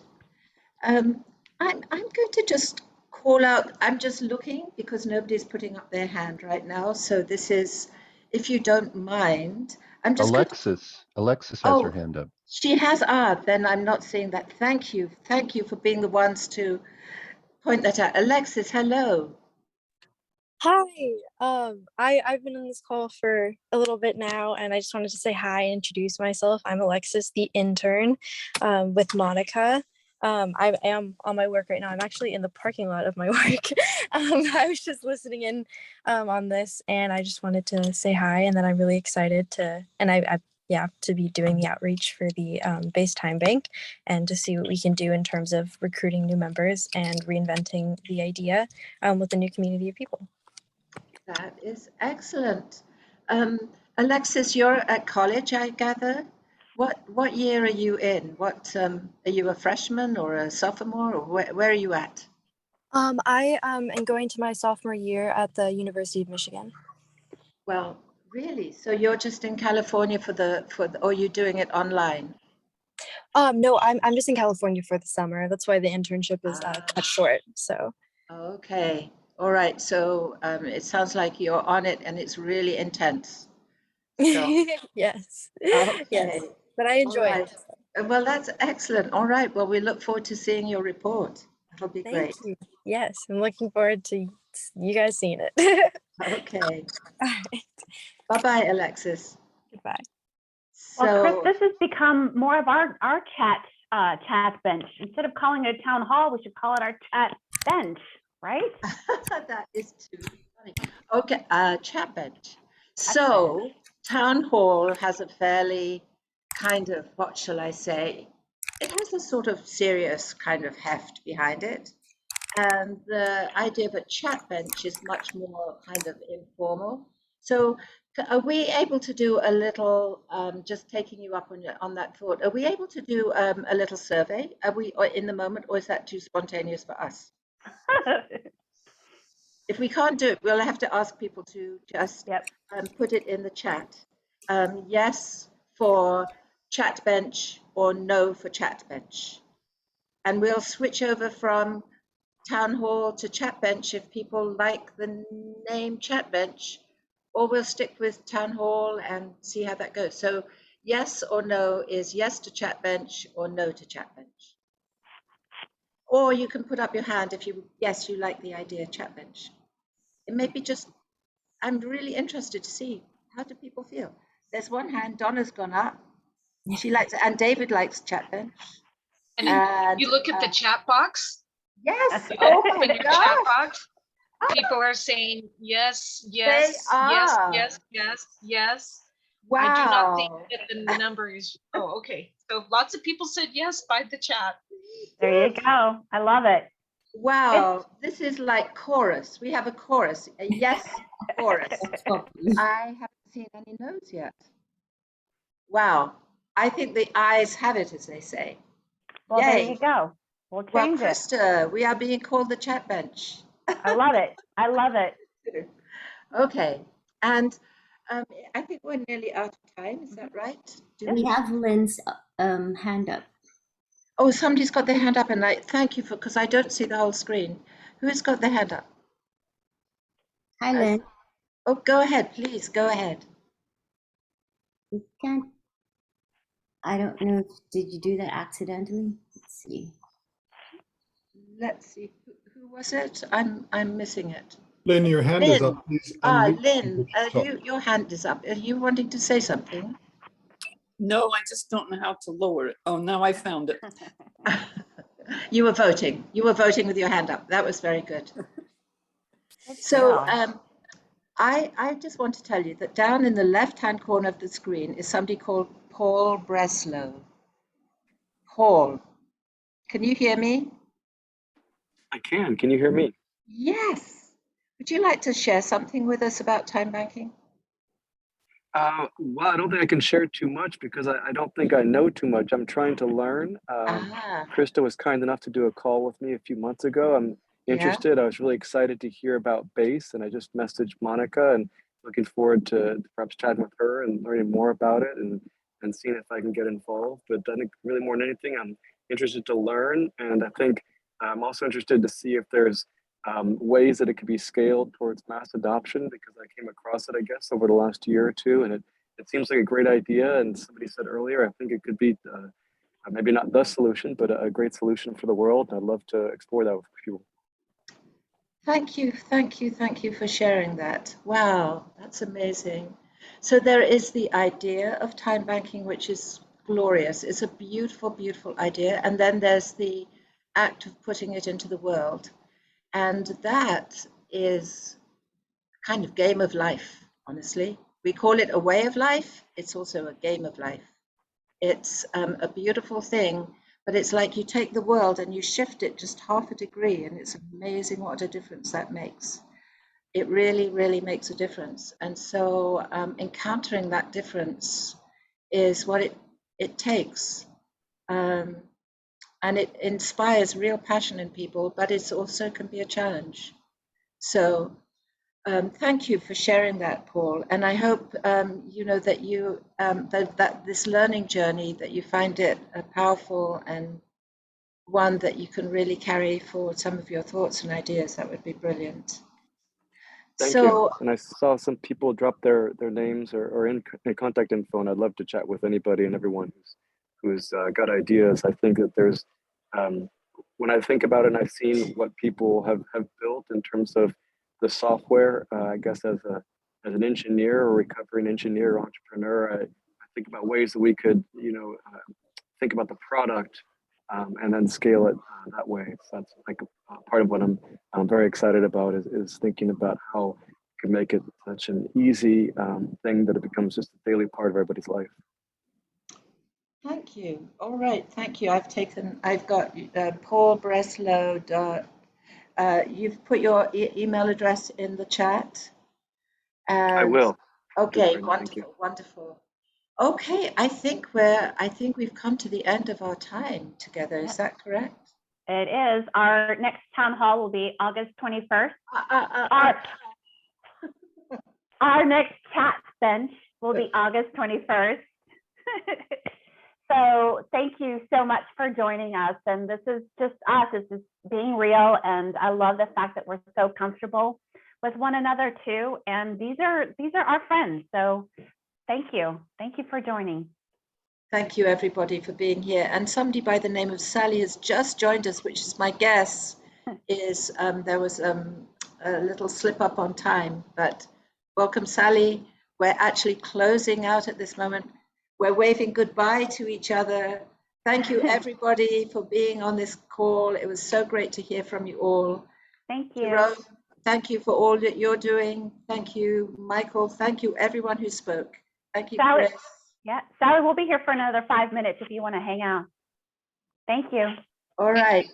I'm going to just call out. I'm just looking because nobody's putting up their hand right now. So this is, if you don't mind, I'm just Alexis has her hand up. She has. Then I'm not seeing that. Thank you. Thank you for being the ones to point that out. Alexis, hello. Hi, I've been on this call for a little bit now, and I just wanted to say hi and introduce myself. I'm Alexis, the intern with Monica. I am on my work right now. I'm actually in the parking lot of my work. I was just listening in on this, and I just wanted to say hi, and that I'm really excited to, and to be doing the outreach for the Base Time Bank, and to see what we can do in terms of recruiting new members and reinventing the idea with a new community of people. That is excellent. Alexis, you're at college, I gather. What year are you in? What are you, a freshman or a sophomore, or where are you at? I am going to my sophomore year at the University of Michigan. Well, really? So you're just in California or you're doing it online? No, I'm just in California for the summer. That's why the internship is cut short. So. Okay. All right. So it sounds like you're on it and it's really intense. So. Yes. Okay. Yes. But I enjoy it. Well, that's excellent. All right. Well, we look forward to seeing your report. That'll be great. Thank you. Yes. I'm looking forward to you guys seeing it. Okay. All right. Bye-bye, Alexis. Goodbye. Well, Chris, this has become more of our chat bench. Instead of calling it a town hall, we should call it our chat bench, right? That is too funny. Okay, chat bench. So town hall has a fairly kind of, what shall I say? It has a sort of serious kind of heft behind it. And the idea of a chat bench is much more kind of informal. So are we able to do a little, just taking you up on that thought, are we able to do a little survey? Are we in the moment, or is that too spontaneous for us? If we can't do it, we'll have to ask people to just put it in the chat. Yes for chat bench or no for chat bench. And we'll switch over from town hall to chat bench if people like the name chat bench, or we'll stick with town hall and see how that goes. So yes or no is yes to chat bench or no to chat bench. Or you can put up your hand if you like the idea of chat bench. It may be just, I'm really interested to see, how do people feel? There's one hand, Donna's gone up. She likes it, and David likes chat bench. And you look at the chat box. Yes. Oh my gosh. Chat box, people are saying yes, yes, yes, yes, yes, yes. Wow. I do not think that the number is. Oh, okay. So lots of people said yes by the chat. There you go. I love it. Wow, this is like chorus. We have a chorus, a yes chorus. I haven't seen any no's yet. Wow, I think the eyes have it, as they say. Well, Yay. there you go. We'll change it. Krista, we are being called the chat bench. I love it. I love it. Okay, and I think we're nearly out of time. Is that right? We have Lynn's hand up. Oh, somebody's got their hand up, and thank you because I don't see the whole screen. Who's got their hand up? Hi, Lynn. Oh, go ahead, please. Go ahead. You can't. I don't know. Did you do that accidentally? Let's see. Let's see. Who was it? I'm missing it. Lynn, your hand is up. Please Lynn, your hand is up. Are you wanting to say something? No, I just don't know how to lower it. Oh, now I found it. You were voting. You were voting with your hand up. That was very good. So I just want to tell you that down in the left-hand corner of the screen is somebody called Paul Breslow. Paul. Can you hear me? I can. Can you hear me? Yes. Would you like to share something with us about time banking? Well, I don't think I can share too much because I don't think I know too much. I'm trying to learn. Ah, Krista was kind enough to do a call with me a few months ago. I'm yeah. interested. I was really excited to hear about BASE, and I just messaged Monica and looking forward to perhaps chatting with her and learning more about it and seeing if I can get involved. But I think really more than anything, I'm interested to learn, and I think I'm also interested to see if there's ways that it could be scaled towards mass adoption, because I came across it, I guess, over the last year or two, and it seems like a great idea. And somebody said earlier, I think it could be maybe not the solution, but a great solution for the world. I'd love to explore that with people. Thank you, thank you, thank you for sharing that. Wow, that's amazing. So there is the idea of time banking, which is glorious. It's a beautiful, beautiful idea. And then there's the act of putting it into the world. And that is kind of game of life, honestly. We call it a way of life. It's also a game of life. It's a beautiful thing, but it's like you take the world and you shift it just half a degree, and it's amazing what a difference that makes. It really, really makes a difference. And so encountering that difference is what it takes. And it inspires real passion in people, but it also can be a challenge. So thank you for sharing that, Paul. And I hope you know that you that this learning journey, that you find it powerful and one that you can really carry forward some of your thoughts and ideas. That would be brilliant. Thank So, you. And I saw some people drop their names or in contact info, and I'd love to chat with anybody and everyone who's got ideas. I think that there's, when I think about it and I've seen what people have built in terms of the software, I guess as an engineer or recovering engineer or entrepreneur, I think about ways that we could, think about the product and then scale it that way. So that's like part of what I'm very excited about is thinking about how we can make it such an easy thing that it becomes just a daily part of everybody's life. thank you. All right, thank you. I've got Paul Breslow. You've put your email address in the chat. And, I will. Okay, Thank you. wonderful, wonderful. Okay, I think we've come to the end of our time together. Is that correct? It is. Our next town hall will be August 21st. Our next chat bench will be August 21st. So thank you so much for joining us. And this is just us. This is being real. And I love the fact that we're so comfortable with one another too. And these are our friends. So thank you. Thank you for joining. Thank you, everybody, for being here. And somebody by the name of Sally has just joined us, which is my guess is there was a little slip up on time. But welcome, Sally. We're actually closing out at this moment. We're waving goodbye to each other. Thank you, everybody, for being on this call. It was so great to hear from you all. Thank you. Jerome, thank you for all that you're doing. Thank you, Michael. Thank you, everyone who spoke. Thank you, Sally, Chris. Yeah, Sally, we'll be here for another 5 minutes if you want to hang out. Thank you. All right.